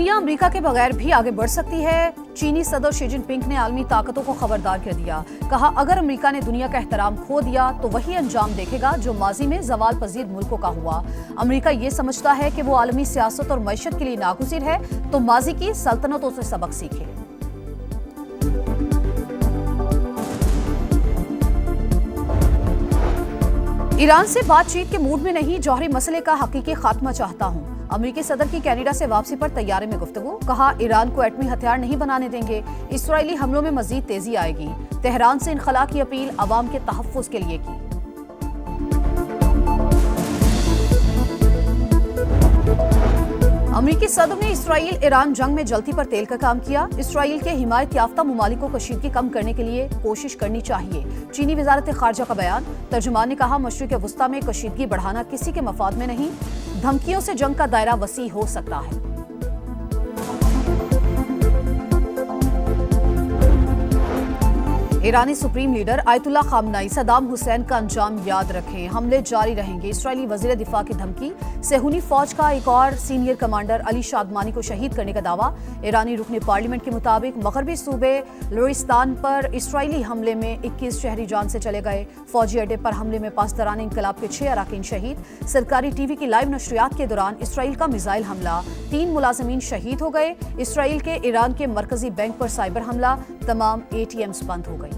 दुनिया अमेरिका के बगैर भी आगे बढ़ सकती है। चीनी सदर शी जिनपिंग ने आलमी ताकतों को खबरदार कर दिया। कहा, अगर अमेरिका ने दुनिया का एहतराम खो दिया तो वही अंजाम देखेगा जो माजी में जवाल पजीर मुल्कों का हुआ। अमेरिका ये समझता है कि वो आलमी सियासत और मईशत के लिए नागुज़िर है, तो माजी की सल्तनतों से सबक सीखे। ईरान से बातचीत के मूड में नहीं, जौहरी मसले का हकीकी खात्मा चाहता हूं। अमेरिकी सदर की कनाडा से वापसी पर तैयारी में गुफ्तगू। कहा, ईरान को एटमी हथियार नहीं बनाने देंगे। इस्राएली हमलों में मजीद तेजी आएगी। तेहरान से इनखला की अपील अवाम के तहफ़्फ़ुज़ के लिए की। अमेरिकी सदर ने इसराइल ईरान जंग में जलती पर तेल का काम किया। इसराइल के हिमायत याफ्ता ममालिक को कशीदगी कम करने के लिए कोशिश करनी चाहिए। चीनी वजारत खारजा का बयान। तर्जुमान ने कहा, मशरिक़ वुस्ता में कशीदगी बढ़ाना किसी के मफाद में नहीं। धमकियों से जंग का दायरा वसी हो सकता है। ईरानी supreme leader Ayatollah Khamenei Saddam Hussein का अंजाम याद रखें, हमले जारी रहेंगे। इसराइली वजीर दिफा की धमकी। सेहूनी फौज का एक और सीनियर कमांडर अली शादमानी को शहीद करने का दावा। ईरानी रुकने पार्लियामेंट के मुताबिक मगरबी सूबे लुरिस्तान पर इसराइली हमले में 21 शहरी जान से चले गए। फौजी अड्डे पर हमले में पासदारान इनकलाब के 6 अरकान शहीद। सरकारी टीवी की लाइव नशरियात के दौरान इसराइल का मिसाइल हमला, 3 मुलाजिमीन शहीद हो गए। इसराइल के ईरान के मरकजी बैंक पर साइबर हमला, तमाम ATMs बंद हो गए।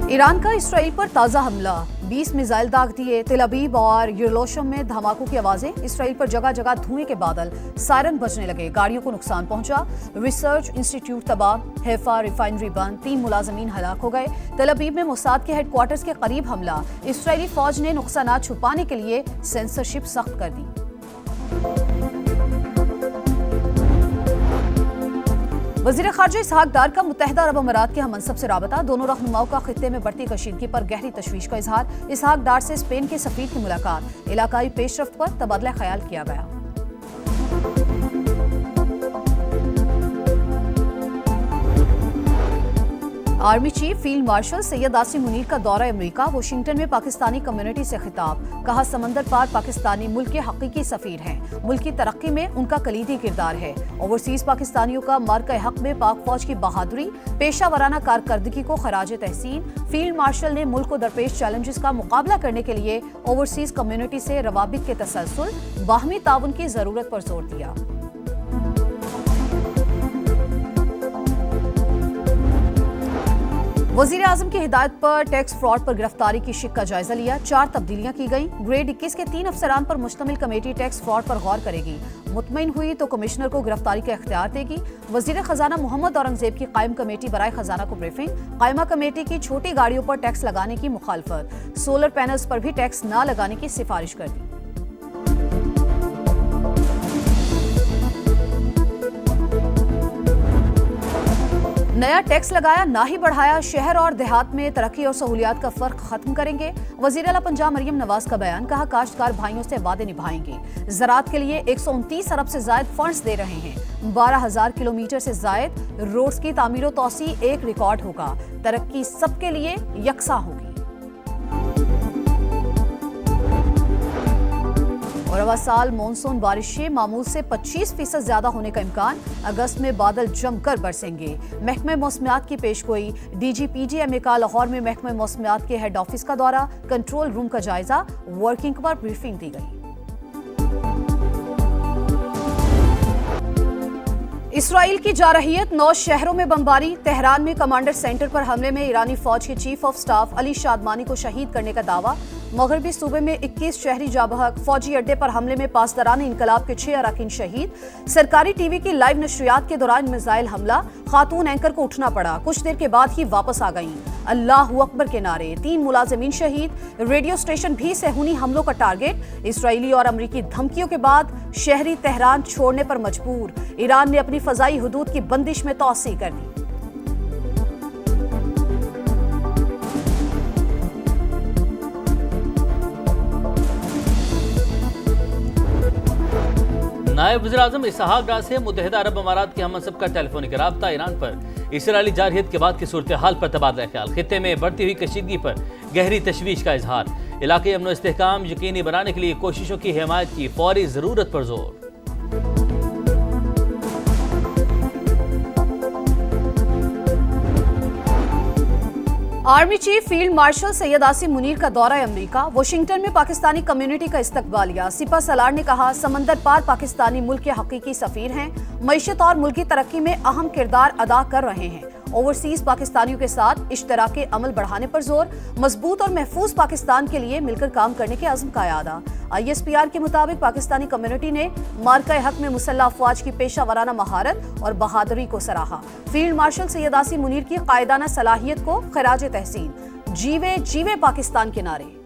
ईरान का इसराइल पर ताज़ा हमला, 20 मिसाइल दाग दिए। तेल अवीव और यरूशलेम में धमाकों की आवाजें। इसराइल पर जगह जगह धुएं के बादल, सायरन बजने लगे। गाड़ियों को नुकसान पहुंचा। रिसर्च इंस्टीट्यूट तबाह। हैफा रिफाइनरी बंद, 3 मुलाजमीन हलाक हो गए। तेल अवीव में मोसाद के हेडक्वार्टर्स के करीब हमला। इसराइली फौज ने नुकसानात छुपाने के लिए सेंसरशिप सख्त कर दी। वज़ीर ख़ारजा इसहाक डार का मुत्तहिदा अरब अमारात के हममनसब से राबता। दोनों रहनुमाओं का खित्ते में बढ़ती कशीदगी पर गहरी तशवीश का इजहार। इसहाक डार से स्पेन के सफीर की मुलाकात। इलाकाई पेशरफ्त पर तबादला ख्याल किया गया। Army chief field marshal Syed Asim Munir का दौरा अमेरिका। वाशिंगटन में पाकिस्तानी कम्युनिटी से खिताब। कहा, समंदर पार पाकिस्तानी मुल्क के हकीकी सफीर हैं। मुल्क की तरक्की में उनका कलीदी किरदार है। ओवरसीज पाकिस्तानियों का मार्का हक में पाक फौज की बहादुरी, पेशा वराना कारकर्दगी को खराज तहसीन। फील्ड मार्शल ने मुल्क को दरपेश चैलेंजेस का मुकाबला करने के लिए ओवरसीज कम्युनिटी से रवाबित के तसलसल, बाहमी ताउन की जरूरत पर जोर दिया। वज़ीर आज़म की हिदायत पर टैक्स फ्रॉड पर गिरफ्तारी की शिक का जायजा लिया। 4 तब्दीलियां की गई। ग्रेड 21 के 3 अफसरान पर मुश्तमिल कमेटी टैक्स फ्रॉड पर गौर करेगी। मुतमईन हुई तो कमिश्नर को गिरफ्तारी का इख्तियार देगी। वज़ीर खजाना मोहम्मद औरंगजेब की कायम कमेटी बराए खजाना को ब्रीफिंग। कायमा कमेटी की छोटी गाड़ियों पर टैक्स लगाने की मुखालफत। सोलर पैनल्स पर भी टैक्स न लगाने की सिफारिश कर दी। नया टैक्स लगाया, ना ही बढ़ाया। शहर और देहात में तरक्की और सहूलियात का फर्क खत्म करेंगे। वज़ीर आला पंजाब मरियम नवाज का बयान। कहा, काश्तकार भाइयों से वादे निभाएंगे। ज़राअत के लिए 129 अरब से जायद फंड्स दे रहे हैं। 12,000 किलोमीटर से जायद रोड्स की तामीर व तौसी एक रिकॉर्ड होगा। तरक्की सबके लिए यकसा होगी। और अगला साल मानसून बारिशें मामूल से 25% ज्यादा होने का इम्कान। अगस्त में बादल जमकर बरसेंगे। महकमे मौसमियात की पेशगोई। DGPDMA का लाहौर में महकमे मौसमियात के हेड ऑफिस का दौरा, कंट्रोल रूम का जायजा, वर्किंग पर ब्रीफिंग दी गई। इसराइल की जारहियत, 9 शहरों में बमबारी। तेहरान में कमांडर सेंटर पर हमले में ईरानी फौज के चीफ ऑफ स्टाफ अली शादमानी को शहीद करने का दावा। मगरबी सूबे में 21 शहरी जाबहक। फौजी अड्डे पर हमले में पासदारान इनकलाब के 6 अरकान शहीद। सरकारी टीवी की लाइव नशरियात के दौरान मिसाइल हमला। खातून एंकर को उठना पड़ा, कुछ देर के बाद ही वापस आ गईं। अल्लाहू अकबर के नारे, 3 मुलाजिमीन शहीद। रेडियो स्टेशन भी सेहूनी हमलों का टारगेट। इसराइली और अमरीकी धमकियों के बाद शहरी तेहरान छोड़ने पर मजबूर। ईरान ने अपनी फजाई हुदूद की बंदिश में तौसी कर दी। नायब वज़ीर-ए-आज़म इसहाक डार से मुत्तहिदा अरब अमारात के हममंसब का टेलीफोनिक राब्ता। ईरान पर इसराइली जारहियत के बाद की सूरत हाल पर तबादला ख्याल। खित्ते में बढ़ती हुई कशीदगी पर गहरी तशवीश का इजहार। इलाके अमन व इस्तेहकाम यकीनी बनाने के लिए कोशिशों की हिमायत की फौरी जरूरत पर जोर। Army chief field marshal Syed Asim Munir का दौरा अमेरिका। वाशिंगटन में पाकिस्तानी कम्युनिटी का इस्तकबालिया। सिपा सलार ने कहा, समंदर पार पाकिस्तानी मुल्क के हकीकी सफीर हैं, मईशत और मुल्की तरक्की में अहम किरदार अदा कर रहे हैं। ओवरसीज पाकिस्तानियों के साथ इश्तराके अमल बढ़ाने पर जोर। मजबूत और महफूज पाकिस्तान के लिए मिलकर काम करने के अज़्म का यादा। ISPR के मुताबिक पाकिस्तानी कम्युनिटी ने मार्का हक में मुसल्लह अफवाज की पेशा वराना महारत और बहादुरी को सराहा। फील्ड मार्शल सैयद आसिम मुनीर की कायदाना सलाहियत को खराज तहसीन। जीवे जीवे पाकिस्तान के नारे।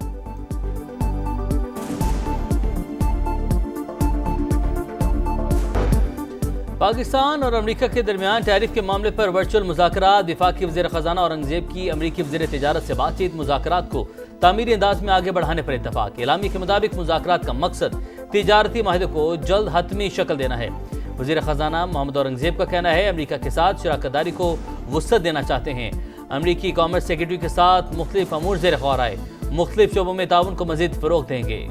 पाकिस्तान और अमेरिका के दरमियान टैरिफ के मामले पर वर्चुअल मुज़ाकरात। वफाकी वज़ीर ख़जाना औरंगज़ेब की अमेरिकी वज़ीर तिजारत से बातचीत। मुज़ाकरात को तामीरी अंदाज में आगे बढ़ाने पर इत्तफाक। एलामी के मुताबिक मुज़ाकरात का मकसद तिजारती माहिदे को जल्द हतमी शक्ल देना है। वज़ीर ख़जाना मोहम्मद औरंगज़ेब का कहना है, अमेरिका के साथ शराकतदारी को वुसअत देना चाहते हैं। अमेरिकी कॉमर्स सेक्रेटरी के साथ मुख्तलिफ अमूर ज़ेर गौर आए। मुख्तलिफ शोबों में ताउन को मज़ीद फ़रोग़ देंगे।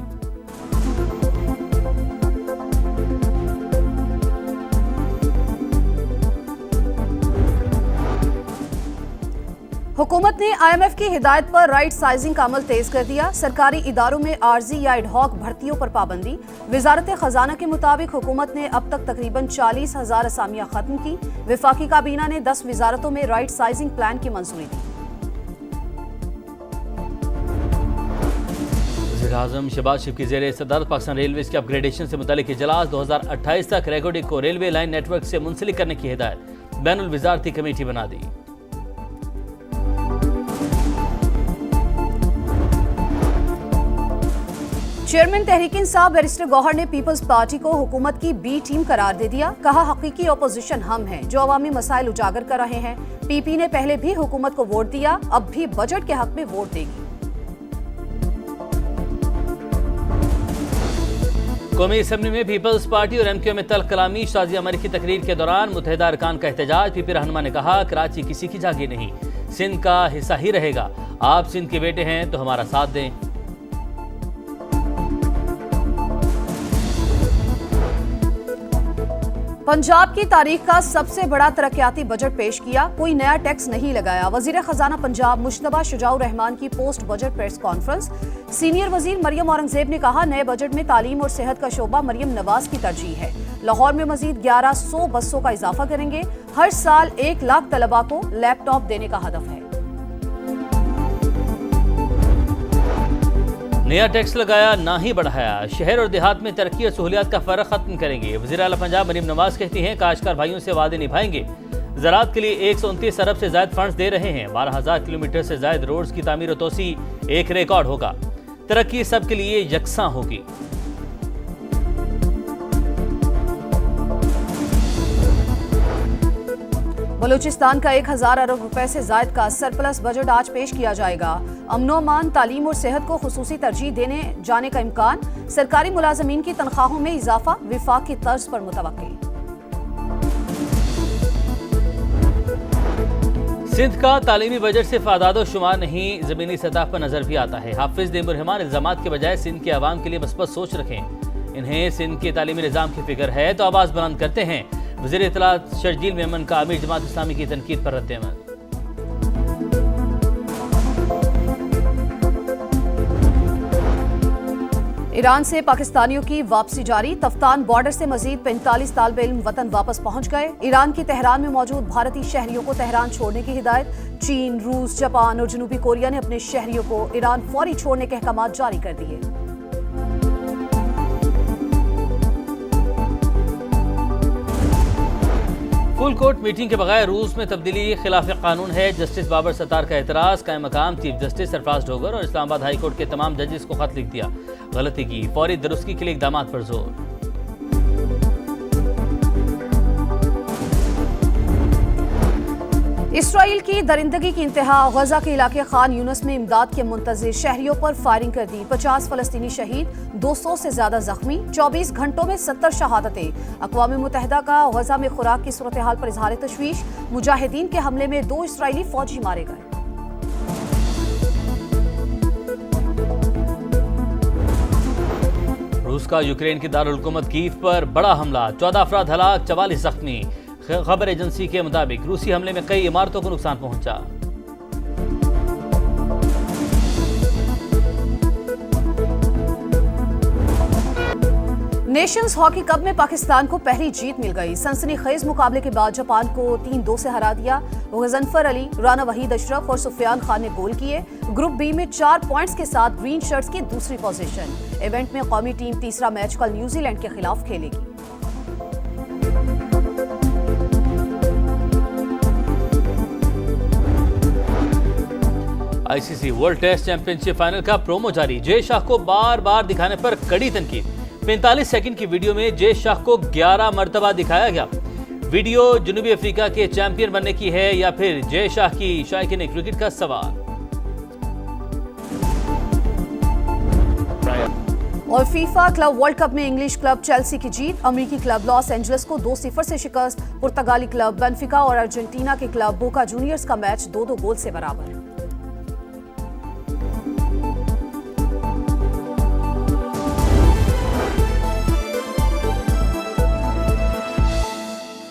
हुकूमत ने IMF की हिदायत पर राइट साइजिंग का अमल तेज कर दिया। सरकारी इदारों में आर्जी या एडहॉक भर्तियों पर पाबंदी। वजारत खजाना के मुताबिक हुकूमत ने अब तक तकरीबन 40,000 असामियां खत्म की। वफाकी काबीना ने 10 वजारतों में राइट साइजिंग प्लान की मंजूरी दी। वज़ीर-ए-आज़म शहबाज शरीफ की ज़ेर सदारत पाकिस्तान रेलवेज के अपग्रेडेशन से मुतालिक इजलास। 2028 तक रेगोडिक को रेलवे लाइन नेटवर्क से मुंसलिक करने की हिदायत। बैनुल वज़ारती कमेटी बना दी। चेयरमैन तहरीक इंसाफ बैरिस्टर गौहर ने पीपल्स पार्टी को हुकूमत की बी टीम करार दे दिया। कहा, हकीकी अपोजिशन हम हैं जो अवामी मसाइल उजागर कर रहे हैं। PP ने पहले भी हुकूमत को वोट दिया, अब भी बजट के हक में वोट देगी। कौमी असम्बली में पीपल्स पार्टी और MQ में तल्ख कलामी। शाज़िया मरी की तकरीर के दौरान मुत्तहिदा अरकान का एहतजाज। PP रहनुमा ने कहा, कराची किसी की जागीर नहीं, सिंध का हिस्सा ही रहेगा। आप सिंध के बेटे हैं तो हमारा साथ दें। पंजाब की तारीख का सबसे बड़ा तरक्याती बजट पेश किया। कोई नया टैक्स नहीं लगाया। वजीर खजाना पंजाब मुश्तबा शुजाउर रहमान की post budget press conference. Senior वजीर मरियम औरंगजेब ने कहा, नए बजट में तालीम और सेहत का शोबा मरियम नवाज की तरजीह है। लाहौर में मजीद 1100 बसों का इजाफा करेंगे। हर साल 1 लाख तलबा को लैपटॉप देने का हदफ है। नया टैक्स लगाया ना ही बढ़ाया। शहर और देहात में तरक्की और सहूलियात का फ़र्क खत्म करेंगे। वज़ीर आला पंजाब मरियम नवाज कहती हैं, काश्तकार भाइयों से वादे निभाएंगे। ज़राअत के लिए 129 अरब से ज़ायद फंड्स दे रहे हैं। 12,000 किलोमीटर से ज़ायद रोड्स की तामीर और तोसी एक रिकॉर्ड होगा। तरक्की सबके लिए यकसां होगी। बलूचिस्तान का 1,000 अरब रुपए से जायद का सरप्लस बजट आज पेश किया जाएगा। अमनो अमान, तालीम और सेहत को खुसूसी तरजीह देने जाने का इम्कान। सरकारी मुलाजमीन की तनख्वाहों में इजाफा विफाक की तर्ज पर मुतवक्किल। सिंध का तालीमी बजट सिर्फ आदादो शुमार नहीं, ज़मीनी सतह पर नजर भी आता है। हाफिज नेमुरहमान इल्जामात के बजाय सिंध के अवाम के लिए बस सोच रखें। इन्हें सिंध के तालीमी निज़ाम की फिक्र है तो आवाज़ बुलंद करते हैं। वज़ीर इत्तलात शर्जील मेमन का अमीर जमात इस्लामी की तनकीद पर रद्द-ए-अमल। ईरान से पाकिस्तानियों की वापसी जारी। तफ्तान बॉर्डर से मजीद 45 तालिबे इल्म वतन वापस पहुंच गए। ईरान की तेहरान में मौजूद भारतीय शहरियों को तेहरान छोड़ने की हिदायत। चीन, रूस, जापान और जनूबी कोरिया ने अपने शहरियों को ईरान फौरी छोड़ने के अहकाम जारी कर दिए। फुल कोर्ट मीटिंग के बगैर रूस में तब्दीली खिलाफ कानून है। जस्टिस बाबर सत्तार का एतराज। कायम मकाम चीफ जस्टिस सरफराज डोगर और इस्लामाबाद हाई कोर्ट के तमाम जजेस को खत लिख दिया। गलती की, फौरी दुरुस्ती के लिए इकदाम पर जोर। इसराइल की दरिंदगी की इंतहा, गजा के इलाके खान यूनस में इमदाद के मुंतजिर शहरियों पर फायरिंग कर दी। 50 फलस्तीनी शहीद, 200 से ज्यादा जख्मी, 24 घंटों में 70 शहादतें। अक़वाम मुत्तहिदा का गजा में खुराक की सूरत हाल पर इजहार तशवीश, मुजाहिदीन के हमले में 2 इसराइली फौजी मारे गए। रूस का यूक्रेन की दारुल हुकूमत कीव पर बड़ा हमला, 14 अफराद हलाक, 44 जख्मी। खबर एजेंसी के मुताबिक रूसी हमले में कई इमारतों को नुकसान पहुंचा। नेशंस हॉकी कप में पाकिस्तान को पहली जीत मिल गई। सनसनीखेज मुकाबले के बाद जापान को 3-2 से हरा दिया। गजनफर अली, राना वहीद अशरफ और सुफियान खान ने गोल किए। ग्रुप बी में 4 पॉइंट्स के साथ ग्रीन शर्ट्स की दूसरी पोजीशन। इवेंट में कौमी टीम तीसरा मैच कल न्यूजीलैंड के खिलाफ खेलेगी। ICC world test championship final का प्रोमो जारी, जय शाह को बार बार दिखाने पर कड़ी तनकीद। 45 सेकंड की वीडियो में जय शाह को 11 मरतबा दिखाया गया। वीडियो जनूबी अफ्रीका के चैंपियन बनने की है या फिर जय शाह की शायकीन क्रिकेट का सवाल। और फीफा क्लब वर्ल्ड कप में इंग्लिश क्लब चेल्सी की जीत, अमेरिकी क्लब लॉस एंजल्स को 2-0 से शिकस्त। पुर्तगाली क्लब बेनफिका और अर्जेंटीना के क्लब बोका जूनियर्स का मैच 2-2 गोल से बराबर।